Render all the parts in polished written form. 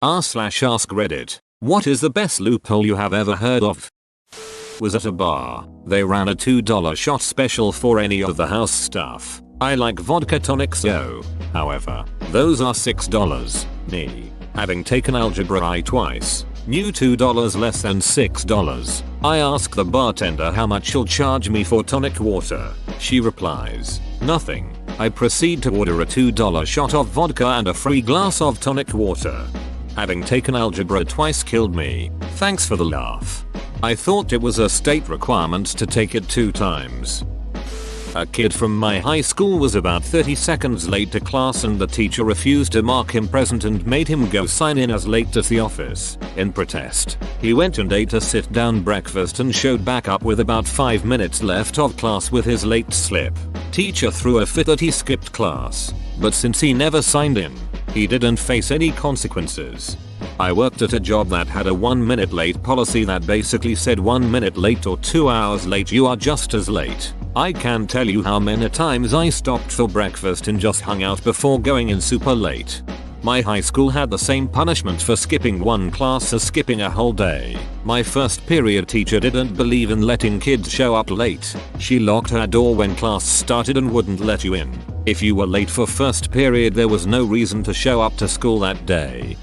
r/ask Reddit. What is the best loophole you have ever heard of? Was at a bar. They ran a $2 shot special for any of the house stuff. I like vodka tonics though. However, those are $6. Me, having taken algebra I twice, knew $2 less than $6. I ask the bartender how much she'll charge me for tonic water. She replies, nothing. I proceed to order a $2 shot of vodka and a free glass of tonic water. Having taken algebra twice killed me. Thanks for the laugh. I thought it was a state requirement to take it 2 times. A kid from my high school was about 30 seconds late to class and the teacher refused to mark him present and made him go sign in as late at the office. In protest, he went and ate a sit-down breakfast and showed back up with about 5 minutes left of class with his late slip. Teacher threw a fit that he skipped class, but since he never signed in, he didn't face any consequences. I worked at a job that had a 1 minute late policy that basically said 1 minute late or 2 hours late you are just as late. I can't tell you how many times I stopped for breakfast and just hung out before going in super late. My high school had the same punishment for skipping one class as skipping a whole day. My first period teacher didn't believe in letting kids show up late. She locked her door when class started and wouldn't let you in. If you were late for first period there was no reason to show up to school that day.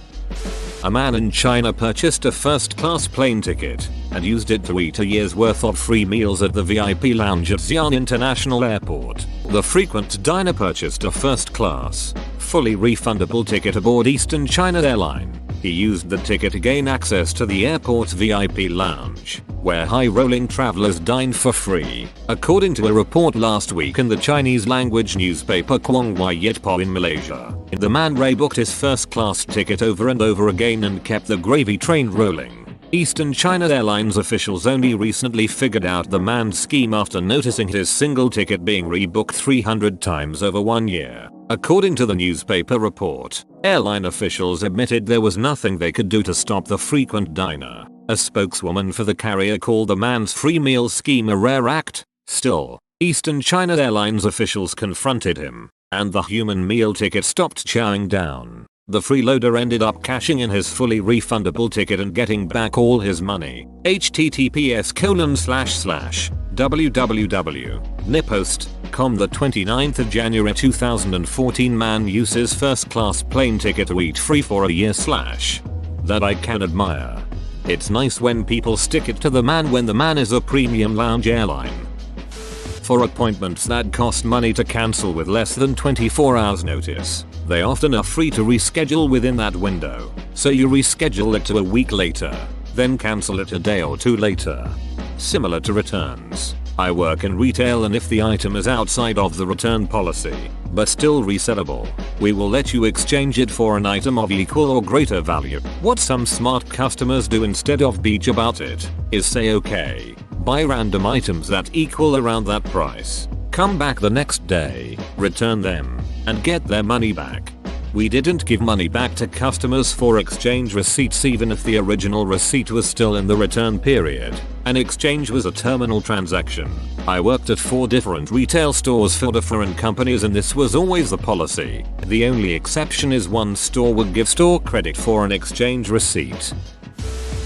A man in China purchased a first-class plane ticket and used it to eat a year's worth of free meals at the VIP lounge at Xi'an International Airport. The frequent diner purchased a first-class, fully refundable ticket aboard Eastern China Airline. He used the ticket to gain access to the airport VIP lounge, where high-rolling travelers dine for free. According to a report last week in the Chinese language newspaper Guanghua Yetpo in Malaysia, the man rebooked his first-class ticket over and over again and kept the gravy train rolling. Eastern China Airlines officials only recently figured out the man's scheme after noticing his single ticket being rebooked 300 times over 1 year. According to the newspaper report, airline officials admitted there was nothing they could do to stop the frequent diner. A spokeswoman for the carrier called the man's free meal scheme a rare act. Still, Eastern China Airlines officials confronted him, and the human meal ticket stopped chowing down. The freeloader ended up cashing in his fully refundable ticket and getting back all his money. https://www.nipost.com The 29th of January 2014 man uses first class plane ticket to eat free for a year / that I can admire. It's nice when people stick it to the man when the man is a premium lounge airline. For appointments that cost money to cancel with less than 24 hours notice, they often are free to reschedule within that window, so you reschedule it to a week later, then cancel it a day or 2 later. Similar to returns, I work in retail and if the item is outside of the return policy, but still resellable, we will let you exchange it for an item of equal or greater value. What some smart customers do instead of bitch about it, is say okay, buy random items that equal around that price, come back the next day, return them, and get their money back. We didn't give money back to customers for exchange receipts even if the original receipt was still in the return period. An exchange was a terminal transaction. I worked at 4 different retail stores for different companies and this was always the policy. The only exception is one store would give store credit for an exchange receipt.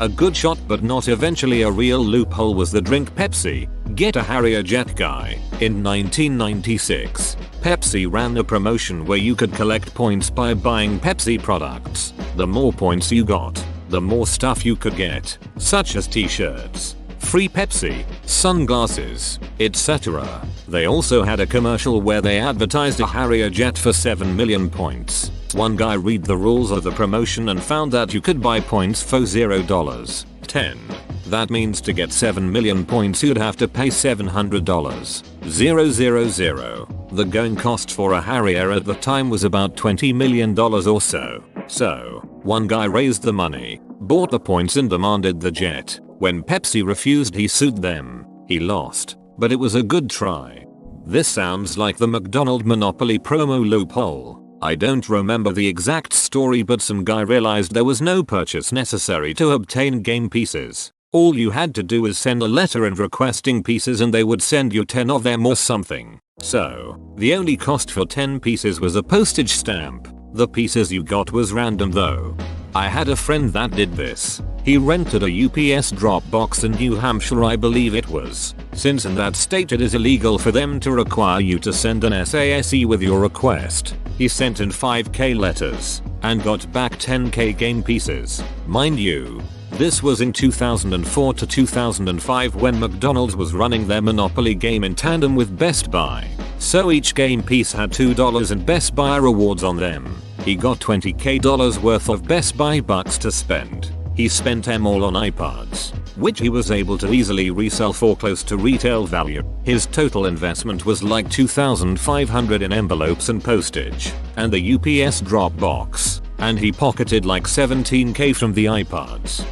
A good shot but not eventually a real loophole was the drink Pepsi, get a Harrier jet guy. In 1996, Pepsi ran a promotion where you could collect points by buying Pepsi products. The more points you got, the more stuff you could get, such as t-shirts, free Pepsi, sunglasses, etc. They also had a commercial where they advertised a Harrier jet for 7 million points. One guy read the rules of the promotion and found that you could buy points for $0. 10. That means to get 7 million points you'd have to pay $700. 000. The going cost for a Harrier at the time was about $20 million or so. So, one guy raised the money, bought the points and demanded the jet. When Pepsi refused he sued them. He lost, but it was a good try. This sounds like the McDonald's Monopoly promo loophole. I don't remember the exact story but some guy realized there was no purchase necessary to obtain game pieces. All you had to do was send a letter and requesting pieces and they would send you 10 of them or something. So, the only cost for 10 pieces was a postage stamp. The pieces you got was random though. I had a friend that did this. He rented a UPS drop box in New Hampshire, I believe it was, since in that state it is illegal for them to require you to send an SASE with your request. He sent in 5k letters and got back 10k game pieces. Mind you, this was in 2004 to 2005 when McDonald's was running their Monopoly game in tandem with Best Buy. So each game piece had $2 in Best Buy rewards on them. He got $20k worth of Best Buy bucks to spend. He spent them all on iPods, which he was able to easily resell for close to retail value. His total investment was like $2,500 in envelopes and postage, and the UPS drop box, and he pocketed like $17k from the iPods.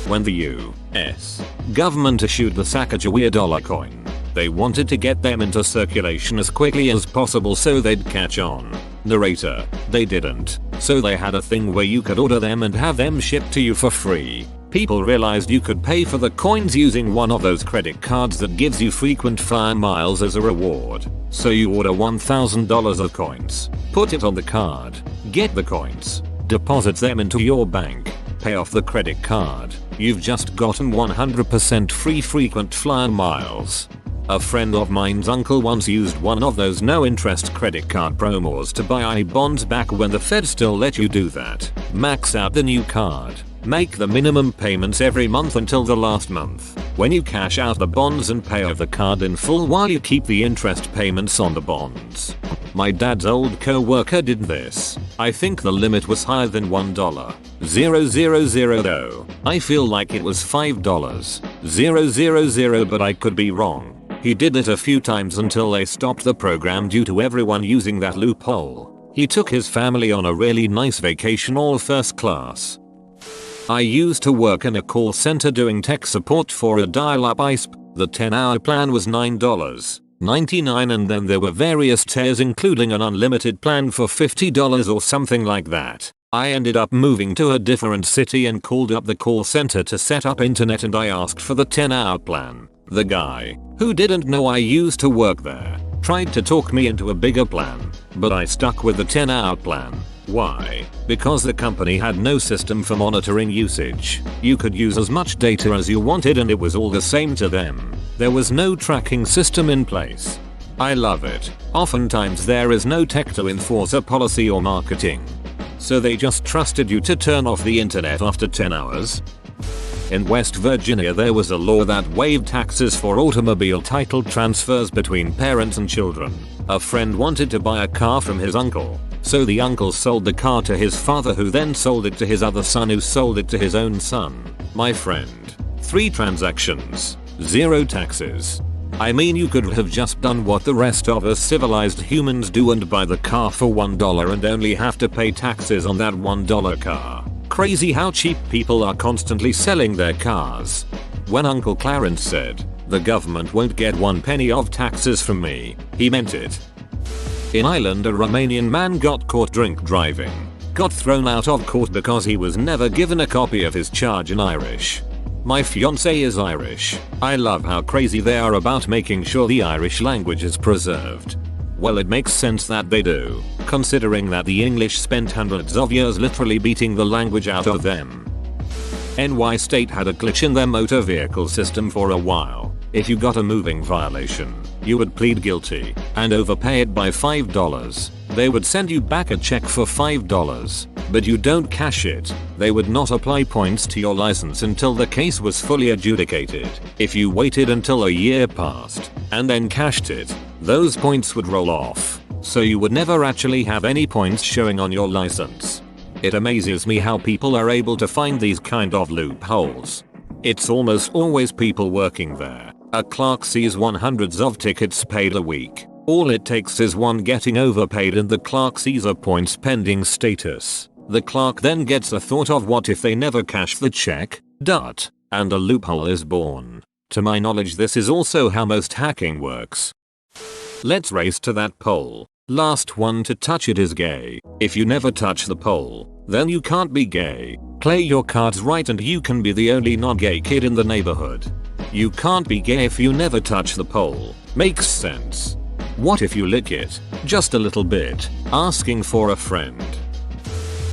When the US government issued the Sacagawea dollar coin, they wanted to get them into circulation as quickly as possible so they'd catch on. Narrator, they didn't, so they had a thing where you could order them and have them shipped to you for free. People realized you could pay for the coins using one of those credit cards that gives you frequent flyer miles as a reward. So you order $1,000 of coins, put it on the card, get the coins, deposit them into your bank, pay off the credit card. You've just gotten 100% free frequent flyer miles. A friend of mine's uncle once used one of those no interest credit card promos to buy I-bonds back when the Fed still let you do that. Max out the new card. Make the minimum payments every month until the last month. When you cash out the bonds and pay off the card in full while you keep the interest payments on the bonds. My dad's old co-worker did this. I think the limit was higher than $1,000 though. I feel like it was $5,000 but I could be wrong. He did it a few times until they stopped the program due to everyone using that loophole. He took his family on a really nice vacation all first class. I used to work in a call center doing tech support for a dial-up ISP. The 10-hour plan was $9.99 and then there were various tiers including an unlimited plan for $50 or something like that. I ended up moving to a different city and called up the call center to set up internet and I asked for the 10-hour plan. The guy, who didn't know I used to work there, tried to talk me into a bigger plan, but I stuck with the 10-hour plan. Why? Because the company had no system for monitoring usage. You could use as much data as you wanted and it was all the same to them. There was no tracking system in place. I love it. Oftentimes there is no tech to enforce a policy or marketing. So they just trusted you to turn off the internet after 10 hours. In West Virginia there was a law that waived taxes for automobile title transfers between parents and children. A friend wanted to buy a car from his uncle, so the uncle sold the car to his father who then sold it to his other son who sold it to his own son. My friend. 3 transactions. 0 taxes. I mean you could have just done what the rest of us civilized humans do and buy the car for $1 and only have to pay taxes on that $1 car. Crazy how cheap people are constantly selling their cars. When Uncle Clarence said, "The government won't get 1 penny of taxes from me," he meant it. In Ireland a Romanian man got caught drink driving. Got thrown out of court because he was never given a copy of his charge in Irish. My fiance is Irish. I love how crazy they are about making sure the Irish language is preserved. Well, it makes sense that they do, considering that the English spent hundreds of years literally beating the language out of them. NY State had a glitch in their motor vehicle system for a while. If you got a moving violation, you would plead guilty and overpay it by $5. They would send you back a check for $5, but you don't cash it. They would not apply points to your license until the case was fully adjudicated. If you waited until a year passed and then cashed it, those points would roll off, so you would never actually have any points showing on your license. It amazes me how people are able to find these kind of loopholes. It's almost always people working there. A clerk sees hundreds of tickets paid a week. All it takes is one getting overpaid and the clerk sees a points pending status. The clerk then gets a thought of what if they never cash the check, and a loophole is born. To my knowledge this is also how most hacking works. Let's race to that pole. Last one to touch it is gay. If you never touch the pole, then you can't be gay. Play your cards right and you can be the only non-gay kid in the neighborhood. You can't be gay if you never touch the pole. Makes sense. What if you lick it? Just a little bit. Asking for a friend.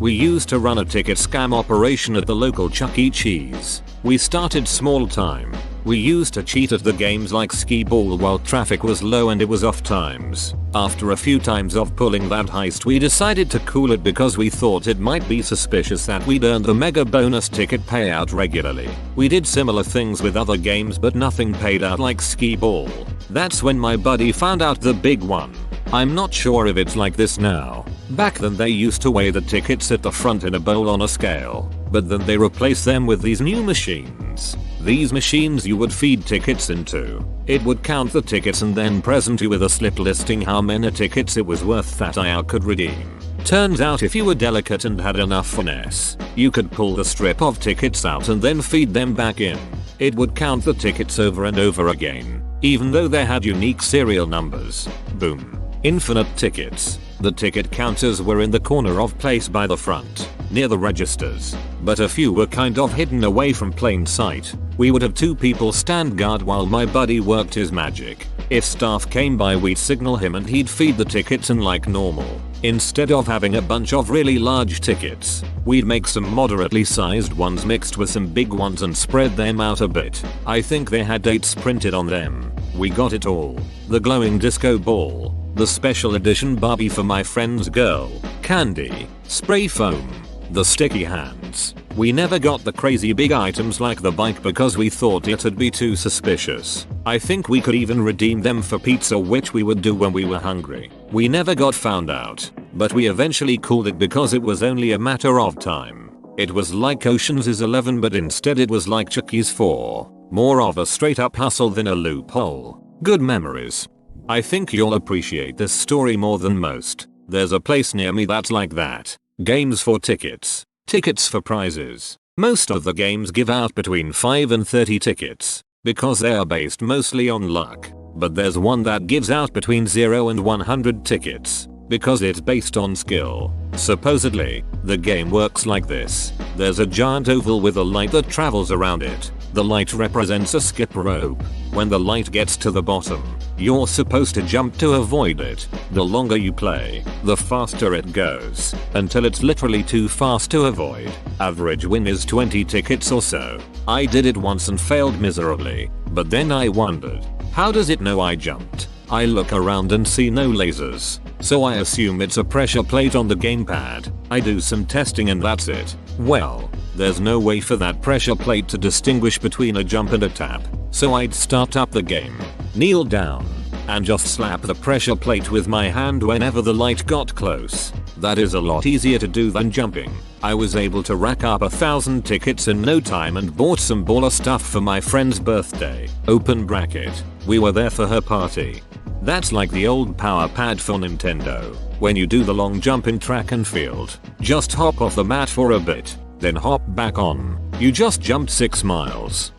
We used to run a ticket scam operation at the local Chuck E. Cheese. We started small time. We used to cheat at the games like skee ball while traffic was low and it was off times. After a few times of pulling that heist, we decided to cool it because we thought it might be suspicious that we'd earned the mega bonus ticket payout regularly. We did similar things with other games but nothing paid out like skee ball. That's when my buddy found out the big one. I'm not sure if it's like this now. Back then they used to weigh the tickets at the front in a bowl on a scale, but then they replaced them with these new machines. These machines you would feed tickets into. It would count the tickets and then present you with a slip listing how many tickets it was worth that IR could redeem. Turns out if you were delicate and had enough finesse, you could pull the strip of tickets out and then feed them back in. It would count the tickets over and over again, even though they had unique serial numbers. Boom. Infinite tickets. The ticket counters were in the corner of place by the front, near the registers, but a few were kind of hidden away from plain sight. We would have 2 people stand guard while my buddy worked his magic. If staff came by we'd signal him and he'd feed the tickets in like normal. Instead of having a bunch of really large tickets, we'd make some moderately sized ones mixed with some big ones and spread them out a bit. I think they had dates printed on them. We got it all. The glowing disco ball, the special edition Barbie for my friend's girl, candy, spray foam, the sticky hands. We never got the crazy big items like the bike because we thought it'd be too suspicious. I think we could even redeem them for pizza, which we would do when we were hungry. We never got found out, but we eventually cooled it because it was only a matter of time. It was like Ocean's 11 but instead it was like Chucky's 4. More of a straight up hustle than a loophole. Good memories. I think you'll appreciate this story more than most. There's a place near me that's like that. Games for tickets. Tickets for prizes. Most of the games give out between 5 and 30 tickets, because they are based mostly on luck. But there's one that gives out between 0 and 100 tickets, because it's based on skill. Supposedly, the game works like this. There's a giant oval with a light that travels around it. The light represents a skip rope. When the light gets to the bottom, you're supposed to jump to avoid it. The longer you play, the faster it goes, until it's literally too fast to avoid. Average win is 20 tickets or so. I did it once and failed miserably, but then I wondered, how does it know I jumped? I look around and see no lasers, so I assume it's a pressure plate on the gamepad. I do some testing and that's it. Well, there's no way for that pressure plate to distinguish between a jump and a tap, so I'd start up the game, kneel down, and just slap the pressure plate with my hand whenever the light got close. That is a lot easier to do than jumping. I was able to rack up 1,000 tickets in no time and bought some baller stuff for my friend's birthday. Open bracket. We were there for her party. That's like the old power pad for Nintendo. When you do the long jump in track and field, just hop off the mat for a bit, then hop back on. You just jumped 6 miles.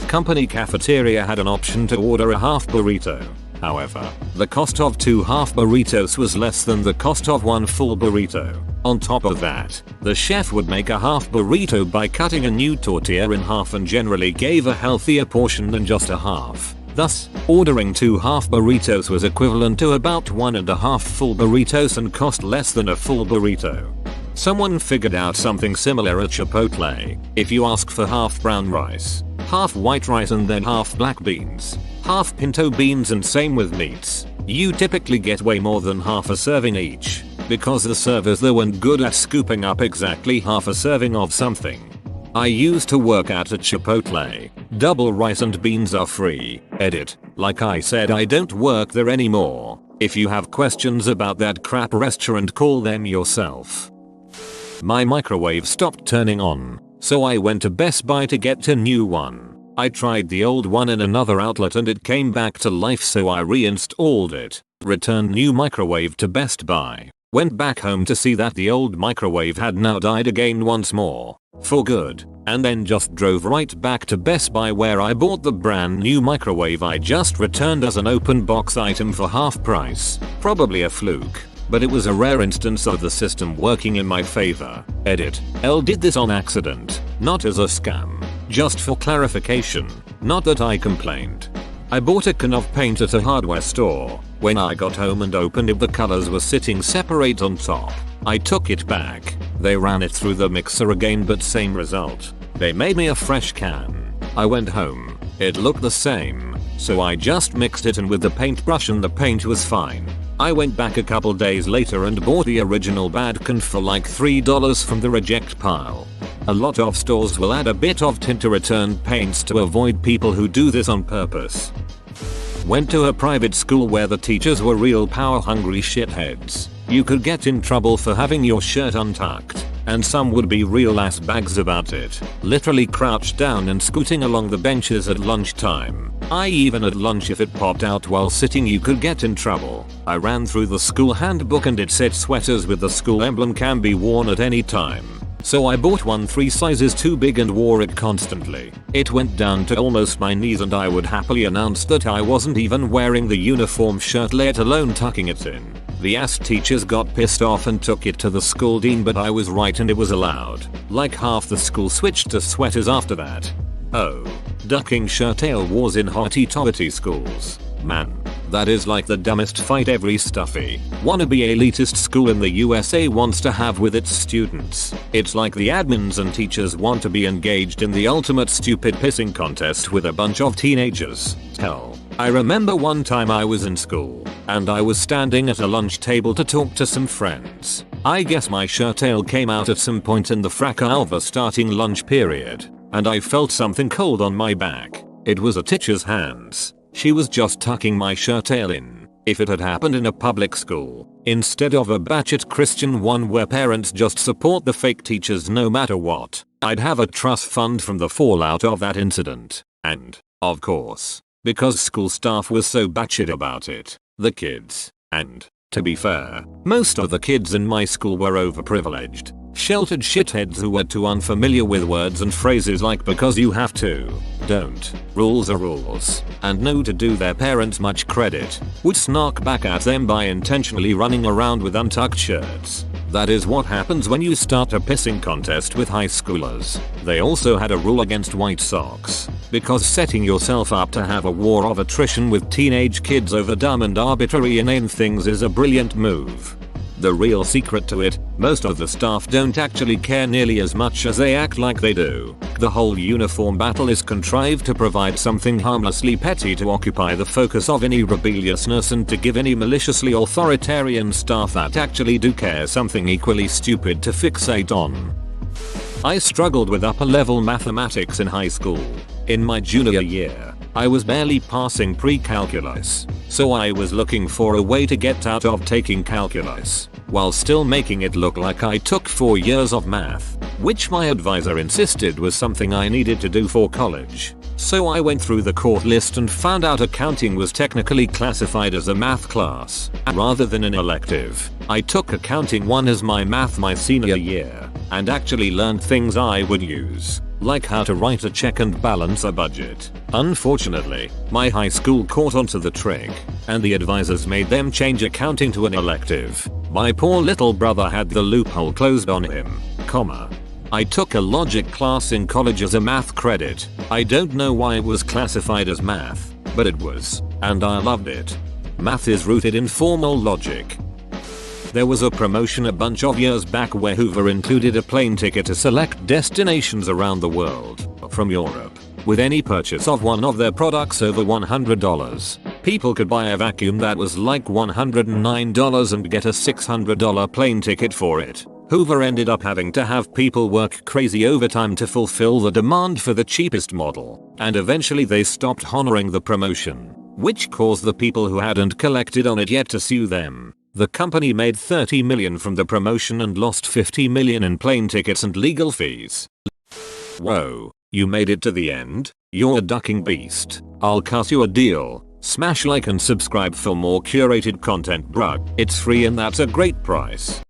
Company cafeteria had an option to order a half burrito. However, the cost of 2 half burritos was less than the cost of 1 full burrito. On top of that, the chef would make a half burrito by cutting a new tortilla in half and generally gave a healthier portion than just a half. Thus, ordering 2 half burritos was equivalent to about 1.5 full burritos and cost less than a full burrito. Someone figured out something similar at Chipotle. If you ask for half brown rice, half white rice and then half black beans, half pinto beans and same with meats, you typically get way more than half a serving each, because the servers there weren't good at scooping up exactly half a serving of something. I used to work at a Chipotle. Double rice and beans are free. Edit. Like I said, I don't work there anymore. If you have questions about that crap restaurant, call them yourself. My microwave stopped turning on, so I went to Best Buy to get a new one. I tried the old one in another outlet and it came back to life, so I reinstalled it, returned new microwave to Best Buy, went back home to see that the old microwave had now died again once more, for good, and then just drove right back to Best Buy where I bought the brand new microwave I just returned as an open box item for half price. Probably a fluke, but it was a rare instance of the system working in my favor. Edit. L did this on accident, not as a scam. Just for clarification, not that I complained. I bought a can of paint at a hardware store. When I got home and opened it, the colors were sitting separate on top. I took it back, They ran it through the mixer again, but same result. They made me a fresh can. I went home. It looked the same. So I just mixed it in with the paintbrush and the paint was fine. I went back a couple days later and bought the original bad can for like $3 from the reject pile. A lot of stores will add a bit of tint to returned paints to avoid people who do this on purpose. Went to a private school where the teachers were real power hungry shitheads. You could get in trouble for having your shirt untucked, and some would be real ass bags about it, literally crouched down and scooting along the benches at lunchtime. Even at lunch, if it popped out while sitting, you could get in trouble. I ran through the school handbook and it said sweaters with the school emblem can be worn at any time. So I bought one 3 sizes too big and wore it constantly. It went down to almost my knees and I would happily announce that I wasn't even wearing the uniform shirt, let alone tucking it in. The ass teachers got pissed off and took it to the school dean, but I was right and it was allowed. Like half the school switched to sweaters after that. Oh. Ducking shirt ale wars in hotty-totty schools. Man, that is like the dumbest fight every stuffy, wannabe elitist school in the USA wants to have with its students. It's like the admins and teachers want to be engaged in the ultimate stupid pissing contest with a bunch of teenagers. Hell, I remember one time I was in school, and I was standing at a lunch table to talk to some friends. I guess my shirt ale came out at some point in the fracas of the starting lunch period, and I felt something cold on my back. It was a teacher's hands. She was just tucking my shirt ale in. If it had happened in a public school, instead of a batshit Christian one where parents just support the fake teachers no matter what, I'd have a trust fund from the fallout of that incident. And, of course, because school staff was so batshit about it, the kids, and, to be fair, most of the kids in my school were overprivileged, sheltered shitheads who were too unfamiliar with words and phrases like because you have to, don't, rules are rules, and no to do their parents much credit, would snark back at them by intentionally running around with untucked shirts. That is what happens when you start a pissing contest with high schoolers. They also had a rule against white socks, because setting yourself up to have a war of attrition with teenage kids over dumb and arbitrary inane things is a brilliant move. The real secret to it, most of the staff don't actually care nearly as much as they act like they do. The whole uniform battle is contrived to provide something harmlessly petty to occupy the focus of any rebelliousness and to give any maliciously authoritarian staff that actually do care something equally stupid to fixate on. I struggled with upper level mathematics in high school. In my junior year, I was barely passing pre-calculus, so I was looking for a way to get out of taking calculus, while still making it look like I took 4 years of math, which my advisor insisted was something I needed to do for college. So I went through the court list and found out accounting was technically classified as a math class, rather than an elective. I took accounting 1 as my math my senior year, and actually learned things I would use, like how to write a check and balance a budget. Unfortunately, my high school caught onto the trick, and the advisors made them change accounting to an elective. My poor little brother had the loophole closed on him, I took a logic class in college as a math credit. I don't know why it was classified as math, but it was, and I loved it. Math is rooted in formal logic. There was a promotion a bunch of years back where Hoover included a plane ticket to select destinations around the world, from Europe. With any purchase of one of their products over $100, people could buy a vacuum that was like $109 and get a $600 plane ticket for it. Hoover ended up having to have people work crazy overtime to fulfill the demand for the cheapest model, and eventually they stopped honoring the promotion, which caused the people who hadn't collected on it yet to sue them. The company made $30 million from the promotion and lost $50 million in plane tickets and legal fees. Whoa, you made it to the end? You're a ducking beast. I'll cut you a deal. Smash like and subscribe for more curated content, bruh. It's free and that's a great price.